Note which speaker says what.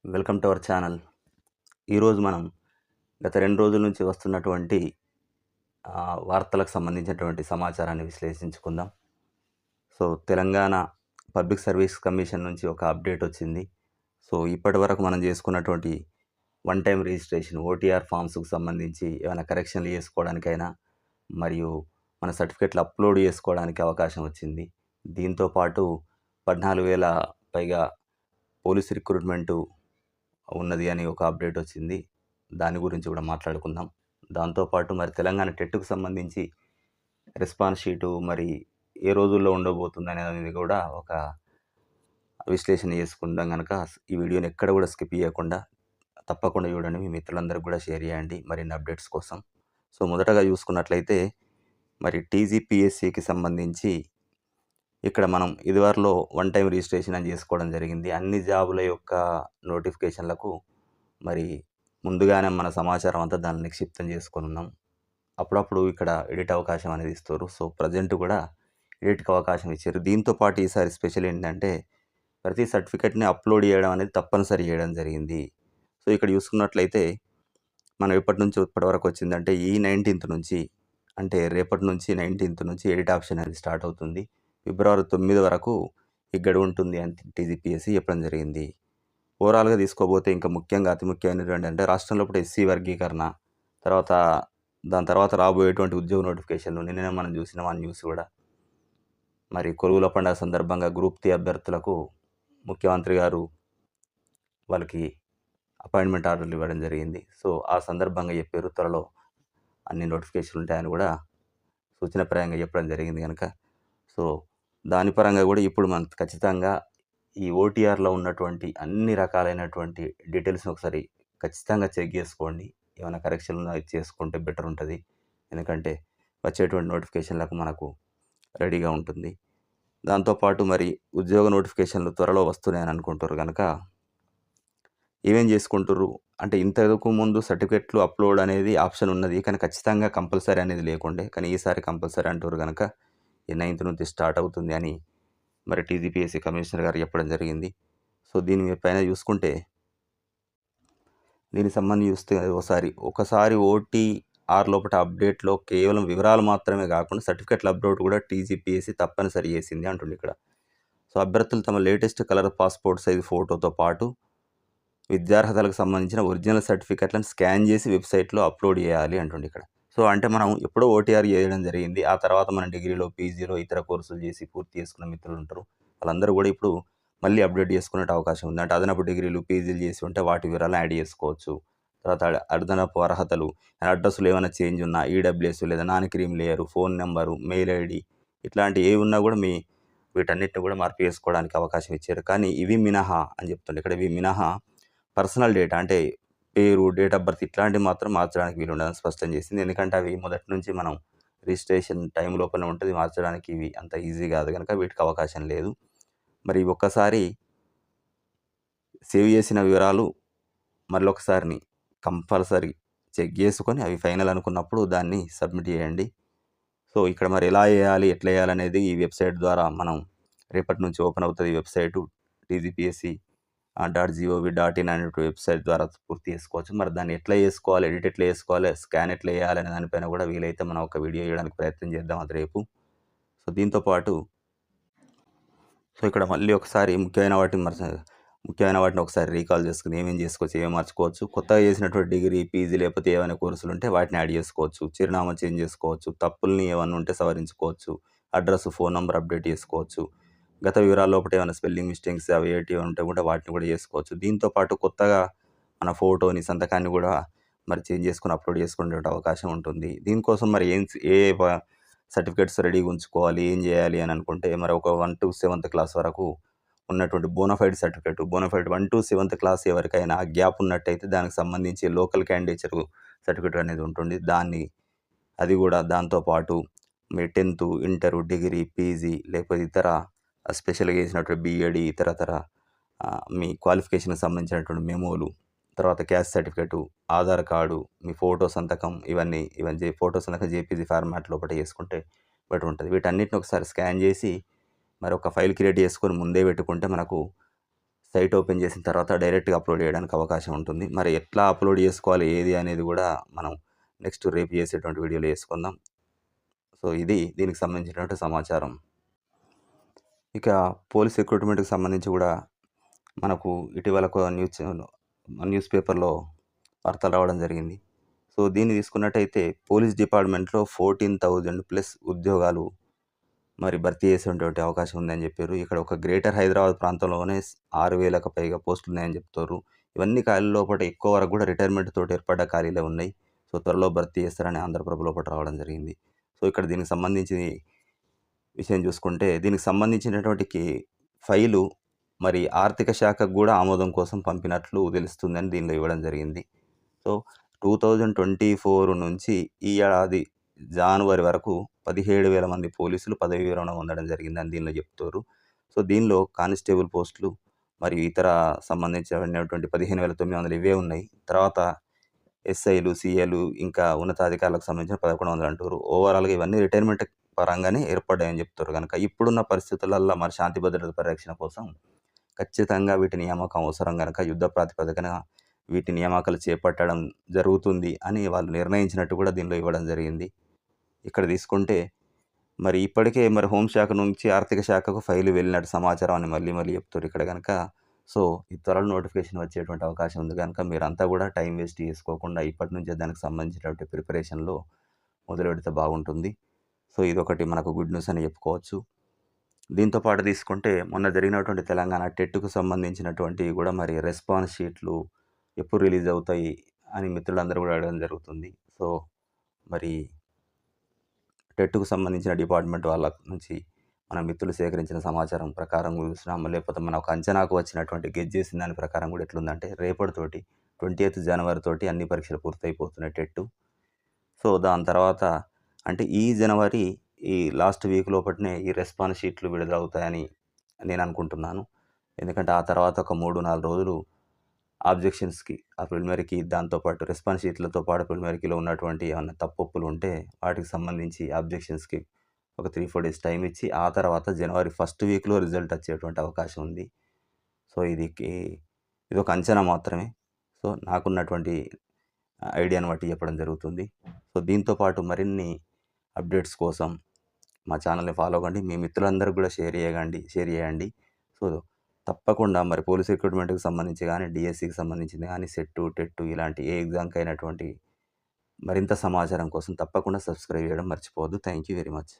Speaker 1: Welcome to our channel. ఈరోజు మనం గత 2 రోజుల నుంచి వస్తున్నటువంటి వార్తలకు సంబంధించినటువంటి సమాచారాన్ని విశ్లేషించుకుందాం. తెలంగాణ పబ్లిక్ సర్వీస్ కమిషన్ నుంచి ఒక అప్డేట్ వచ్చింది. ఇప్పటివరకు మనం చేసుకున్నటువంటి వన్ టైమ్ రిజిస్ట్రేషన్ ఓటీఆర్ ఫామ్స్‌కు సంబంధించి ఏమైనా కరెక్షన్‌లు చేసుకోవడానికైనా, మరియు మన సర్టిఫికేట్లు అప్‌లోడ్ చేసుకోవడానికి అవకాశం వచ్చింది. దీంతో పాటు 14,000 పైగా పోలీస్ రిక్రూట్‌మెంటు ఉన్నది అని ఒక అప్డేట్ వచ్చింది. దాని గురించి కూడా మాట్లాడుకుందాం. దాంతోపాటు మరి తెలంగాణ టెట్‌కు సంబంధించి రెస్పాన్స్ షీటు మరి ఏ రోజుల్లో ఉండబోతుందనేది కూడా ఒక విశ్లేషణ చేసుకుందాం గనక ఈ వీడియోని ఎక్కడ కూడా స్కిప్ చేయకుండా తప్పకుండా చూడండి. మీ మిత్రులందరికీ కూడా షేర్ చేయండి మరిన్ని అప్డేట్స్ కోసం. మొదటగా చూసుకున్నట్లయితే మరి టీజీపీఎస్సీకి సంబంధించి ఇక్కడ మనం ఇదివరలో వన్ టైమ్ రిజిస్ట్రేషన్ అని చేసుకోవడం జరిగింది. అన్ని జాబుల యొక్క నోటిఫికేషన్లకు మరి ముందుగానే మన సమాచారం అంతా దాన్ని నిక్షిప్తం చేసుకొనున్నాం. అప్పుడప్పుడు ఇక్కడ ఎడిట్ అవకాశం అనేది ఇస్తారు. ప్రజెంట్ కూడా ఎడిట్‌కి అవకాశం ఇచ్చారు. దీంతో పాటు ఈసారి స్పెషల్ ఏంటంటే ప్రతి సర్టిఫికేట్‌ని అప్‌లోడ్ చేయడం అనేది తప్పనిసరి చేయడం జరిగింది. ఇక్కడ చూసుకున్నట్లయితే మనం ఎప్పటి నుంచి ఇప్పటివరకు వచ్చిందంటే ఈ 19థ్ నుంచి, అంటే రేపటి నుంచి 19థ్ నుంచి ఎడిట్ ఆప్షన్ అనేది స్టార్ట్ అవుతుంది. ఫిబ్రవరి 9 వరకు ఈ గడువు ఉంటుంది అని టీజీపీఎస్సీ చెప్పడం జరిగింది. ఓవరాల్‌గా తీసుకోబోతే ఇంకా ముఖ్యంగా అతి ముఖ్యమైనటువంటి ఏంటంటే రాష్ట్రంలో ఇప్పుడు ఎస్సీ వర్గీకరణ, దాని తర్వాత రాబోయేటువంటి ఉద్యోగ నోటిఫికేషన్లు నిన్ననే మనం చూసినాం ఆ న్యూస్ కూడా. మరి కొలువుల పండుగ సందర్భంగా గ్రూప్ 3 అభ్యర్థులకు ముఖ్యమంత్రి గారు వాళ్ళకి అపాయింట్మెంట్ ఆర్డర్లు ఇవ్వడం జరిగింది. ఆ సందర్భంగా చెప్పారు త్వరలో అన్ని నోటిఫికేషన్లు ఉంటాయని కూడా సూచనప్రాయంగా చెప్పడం జరిగింది కనుక దాని పరంగా కూడా ఇప్పుడు మనం ఖచ్చితంగా ఈ ఓటీఆర్‌లో ఉన్నటువంటి అన్ని రకాలైనటువంటి డీటెయిల్స్‌ని ఒకసారి ఖచ్చితంగా చెక్ చేసుకోండి. ఏమైనా కరెక్షన్లు ఉన్నా చేసుకుంటే బెటర్ ఉంటుంది. ఎందుకంటే వచ్చేటువంటి నోటిఫికేషన్లకు మనకు రెడీగా ఉంటుంది. దాంతోపాటు మరి ఉద్యోగ నోటిఫికేషన్లు త్వరలో వస్తున్నాయని అనుకుంటారు కనుక ఏమేం చేసుకుంటుర్రు అంటే ఇంతకు ముందు సర్టిఫికేట్లు అప్‌లోడ్ అనేది ఆప్షన్ ఉన్నది. కానీ ఖచ్చితంగా కంపల్సరీ అనేది లేకుండే. కానీ ఈసారి కంపల్సరీ అంటుర్రు కనుక ఈ 9థ్ నుంచి స్టార్ట్ అవుతుంది అని మరి టీజీపీఎస్సీ కమిషనర్ గారు చెప్పడం జరిగింది. దీని మీరు పైన చూసుకుంటే దీనికి సంబంధించి చూస్తే ఒకసారి ఓటీఆర్ లోపల అప్డేట్‌లో కేవలం వివరాలు మాత్రమే కాకుండా సర్టిఫికేట్ల అప్‌లోడ్ కూడా టీజీపీఎస్సీ తప్పనిసరి చేసింది అంటుండు ఇక్కడ. అభ్యర్థులు తమ లేటెస్ట్ కలర్ పాస్‌పోర్ట్ సైజ్ ఫోటోతో పాటు విద్యార్హతలకు సంబంధించిన ఒరిజినల్ సర్టిఫికేట్లను స్కాన్ చేసి వెబ్సైట్లో అప్‌లోడ్ చేయాలి అంటుండు ఇక్కడ. అంటే మనం ఎప్పుడో ఓటీఆర్ చేయడం జరిగింది. ఆ తర్వాత మన డిగ్రీలో, పీజీలో ఇతర కోర్సులు చేసి పూర్తి చేసుకున్న మిత్రులు ఉంటారు. వాళ్ళందరూ కూడా ఇప్పుడు మళ్ళీ అప్డేట్ చేసుకునే అవకాశం ఉంది. అంటే అదనపు డిగ్రీలు, పీజీలు చేసి ఉంటే వాటి వివరాలను యాడ్ చేసుకోవచ్చు. తర్వాత అదనపు అర్హతలు, అడ్రస్‌లో ఏమైనా చేంజ్ ఉన్నా, ఈడబ్ల్యూఎస్ లేదా non creamy layer, phone number, mail ID ఇట్లాంటి ఏవి ఉన్నా కూడా వీటన్నిటిని కూడా మార్పు చేసుకోవడానికి అవకాశం ఇచ్చారు. కానీ ఇవి మినహా అని చెప్తుండే ఇక్కడ. ఇవి మినహా పర్సనల్ డేటా అంటే పేరు, డేట్ ఆఫ్ బర్త్ ఇట్లాంటివి మాత్రం మార్చడానికి వీలుండదని స్పష్టం చేసింది. ఎందుకంటే అవి మొదటి నుంచి మనం రిజిస్ట్రేషన్ టైం లోపలనే ఉంటుంది. మార్చడానికి ఇవి అంత ఈజీ కాదు కనుక వీటికి అవకాశం లేదు. మరి ఒక్కసారి సేవ్ చేసిన వివరాలు మళ్ళొకసారి కంపల్సరీ చెక్ చేసుకొని అవి ఫైనల్ అనుకున్నప్పుడు దాన్ని సబ్మిట్ చేయండి. ఇక్కడ మరి ఎలా చేయాలి, ఎట్లా చేయాలనేది ఈ వెబ్సైట్ ద్వారా మనం రేపటి నుంచి ఓపెన్ అవుతుంది. ఈ వెబ్సైటు tgpsc.gov.in అనేటువంటి వెబ్సైట్ ద్వారా పూర్తి చేసుకోవచ్చు. మరి దాన్ని ఎట్లా చేసుకోవాలి, ఎడిట్ ఎట్లా చేసుకోవాలి, స్కాన్ ఎట్లా చేయాలి అనే దానిపైన కూడా వీలైతే మనం ఒక వీడియో చేయడానికి ప్రయత్నం చేద్దాం అది రేపు. దీంతో పాటు ఇక్కడ మళ్ళీ ఒకసారి ముఖ్యమైన వాటిని ఒకసారి రీకాల్ చేసుకుని ఏమేమి చేసుకోవచ్చు, ఏమేమి మార్చుకోవచ్చు. కొత్తగా చేసినటువంటి డిగ్రీ, పీజీ లేకపోతే ఏమైనా కోర్సులు ఉంటే వాటిని యాడ్ చేసుకోవచ్చు. చిరునామా చేంజ్ చేసుకోవచ్చు. తప్పుల్ని ఏమైనా ఉంటే సవరించుకోవచ్చు. అడ్రస్, ఫోన్ నెంబర్ అప్డేట్ చేసుకోవచ్చు. గత వివరాల లోపల ఏమైనా స్పెల్లింగ్ మిస్టేక్స్ అవి ఏటివి ఉంటే కూడా వాటిని కూడా చేసుకోవచ్చు. దీంతో పాటు కొత్తగా మన ఫోటోని, సంతకాన్ని కూడా మరి చేంజ్ చేసుకొని అప్లోడ్ చేసుకునే అవకాశం ఉంటుంది. దీనికోసం మరి ఏ సర్టిఫికేట్స్ రెడీగా ఉంచుకోవాలి, ఏం చేయాలి అని అనుకుంటే మరి ఒక 1 to 7th క్లాస్ వరకు ఉన్నటువంటి bonafide certificate, bonafide 1 to 7th class ఎవరికైనా గ్యాప్ ఉన్నట్టయితే దానికి సంబంధించి లోకల్ క్యాండిడేచర్ సర్టిఫికేట్ అనేది ఉంటుంది. అది కూడా దాంతోపాటు మీ 10th, ఇంటర్, డిగ్రీ, పీజీ లేకపోతే ఇతర స్పెషల్గా చేసినటువంటి బీఈడీ ఇతరతర మీ క్వాలిఫికేషన్కి సంబంధించినటువంటి మెమోలు, తర్వాత క్యాస్ట్ సర్టిఫికేటు, ఆధార్ కార్డు, మీ ఫోటో సంతకం ఇవన్నీ ఫోటో సంతకం జేపీజీ ఫార్మాట్ లోపల చేసుకుంటే బెటర్ ఉంటుంది. వీటన్నిటిని ఒకసారి స్కాన్ చేసి మరి ఒక ఫైల్ క్రియేట్ చేసుకొని ముందే పెట్టుకుంటే మనకు సైట్ ఓపెన్ చేసిన తర్వాత డైరెక్ట్‌గా అప్‌లోడ్ చేయడానికి అవకాశం ఉంటుంది. మరి ఎట్లా అప్‌లోడ్ చేసుకోవాలి ఏది అనేది కూడా మనం నెక్స్ట్ రేపు చేసేటువంటి వీడియోలో చేసుకుందాం. సో, ఇది దీనికి సంబంధించినటువంటి సమాచారం. ఇక పోలీస్ రిక్రూట్మెంట్‌కి సంబంధించి కూడా మనకు ఇటీవల ఒక న్యూస్ పేపర్‌లో వార్తలు రావడం జరిగింది. సో, దీన్ని తీసుకున్నట్టయితే పోలీస్ డిపార్ట్మెంట్‌లో 14,000 ప్లస్ ఉద్యోగాలు మరి భర్తీ చేసేటువంటి అవకాశం ఉందని చెప్పారు. ఇక్కడ ఒక గ్రేటర్ హైదరాబాద్ ప్రాంతంలోనే 6,000కు పైగా పోస్టులు ఉన్నాయని చెప్తారు. ఇవన్నీ ఖాళీల లోపట ఎక్కువ వరకు కూడా రిటైర్మెంట్ తోటి ఏర్పడ్డ ఖాళీలే ఉన్నాయి. సో, త్వరలో భర్తీ చేస్తారని ఆంధ్రప్రభ లోపట రావడం జరిగింది. సో, ఇక్కడ దీనికి సంబంధించి విషయం చూసుకుంటే దీనికి సంబంధించినటువంటి ఫైలు మరి ఆర్థిక శాఖకు కూడా ఆమోదం కోసం పంపినట్లు తెలుస్తుందని దీనిలో ఇవ్వడం జరిగింది. సో, 2024 నుంచి ఈ ఏడాది జాన్వరి వరకు 17,000 మంది పోలీసులు పదవీ విరమణ పొందడం జరిగిందని దీనిలో చెప్తారు. సో, దీనిలో కానిస్టేబుల్ పోస్టులు మరియు ఇతర సంబంధించినటువంటి 15,900 ఇవే ఉన్నాయి. తర్వాత ఎస్ఐలు, సీఏలు ఇంకా ఉన్నతాధికారులకు సంబంధించిన 1,100 అంటారు. ఓవరాల్‌గా ఇవన్నీ రిటైర్మెంట్ పరంగానే ఏర్పడ్డాయని చెప్తారు గనక ఇప్పుడున్న పరిస్థితులల్ల మరి శాంతి భద్రత పరిరక్షణ కోసం ఖచ్చితంగా వీటి నియామకం అవసరం గనక యుద్ధ ప్రాతిపదికన వీటి నియామకాలు చేపట్టడం జరుగుతుంది అని వాళ్ళు నిర్ణయించినట్టు కూడా దీనిలో ఇవ్వడం జరిగింది. ఇక్కడ తీసుకుంటే మరి ఇప్పటికే మరి హోంశాఖ నుంచి ఆర్థిక శాఖకు ఫైలు వెళ్ళినట్టు సమాచారం అని మళ్ళీ మళ్ళీ చెప్తారు ఇక్కడ గనక. సో, ఈ త్వరలో నోటిఫికేషన్ వచ్చేటువంటి అవకాశం ఉంది గనక మీరంతా కూడా టైం వేస్ట్ చేసుకోకుండా ఇప్పటి నుంచే దానికి సంబంధించినటువంటి ప్రిపరేషన్‌లో మొదలుపెడితే బాగుంటుంది. సో, ఇదొకటి మనకు గుడ్ న్యూస్ అని చెప్పుకోవచ్చు. దీంతో పాటు తీసుకుంటే మొన్న జరిగినటువంటి తెలంగాణ టెట్‌కు సంబంధించినటువంటివి కూడా మరి రెస్పాన్స్ షీట్లు ఎప్పుడు రిలీజ్ అవుతాయి అని మిత్రులందరూ కూడా అడగడం జరుగుతుంది. సో, మరి టెట్‌కు సంబంధించిన డిపార్ట్మెంట్ వాళ్ళ నుంచి మన మిత్రులు సేకరించిన సమాచారం ప్రకారం చూసినా లేకపోతే మన ఒక అంచనాకు వచ్చినటువంటి గెస్ చేసిన దాని ప్రకారం కూడా ఎట్లుందంటే రేపటితోటి 20th జనవరి తోటి అన్ని పరీక్షలు పూర్తయిపోతున్నాయి టెట్. సో, దాని తర్వాత అంటే ఈ జనవరి ఈ లాస్ట్ వీక్ లోపటనే ఈ రెస్పాన్స్ షీట్లు విడుదలవుతాయని నేను అనుకుంటున్నాను. ఎందుకంటే ఆ తర్వాత ఒక 3, 4 రోజులు ఆబ్జెక్షన్స్‌కి ఆ ప్రిలిమినరీకి దాంతో పాటు రెస్పాన్స్ షీట్లతో పాటు ప్రిలిమినరీలో ఉన్నటువంటి ఏమన్నా తప్పొప్పులు ఉంటే వాటికి సంబంధించి ఆబ్జెక్షన్స్‌కి ఒక 3, 4 డేస్ టైం ఇచ్చి ఆ తర్వాత జనవరి ఫస్ట్ వీక్‌లో రిజల్ట్ వచ్చేటువంటి అవకాశం ఉంది. సో, ఇదొక అంచనా మాత్రమే. సో, నాకున్నటువంటి ఐడియాను బట్టి చెప్పడం జరుగుతుంది. సో, దీంతో పాటు మరిన్ని అప్డేట్స్ కోసం మా ఛానల్‌ని ఫాలో అవ్వండి. మీ మిత్రులందరికి కూడా షేర్ చేయండి. సో, తప్పకుండా మరి పోలీస్ రిక్రూట్మెంట్‌కి సంబంధించి గానీ, డీఎస్సీకి సంబంధించింది గానీ, సెట్టు, టెట్టు ఇలాంటి ఏ ఎగ్జామ్‌కైనటువంటి మరింత సమాచారం కోసం తప్పకుండా సబ్స్క్రైబ్ చేయడం మర్చిపోవద్దు. Thank you very much.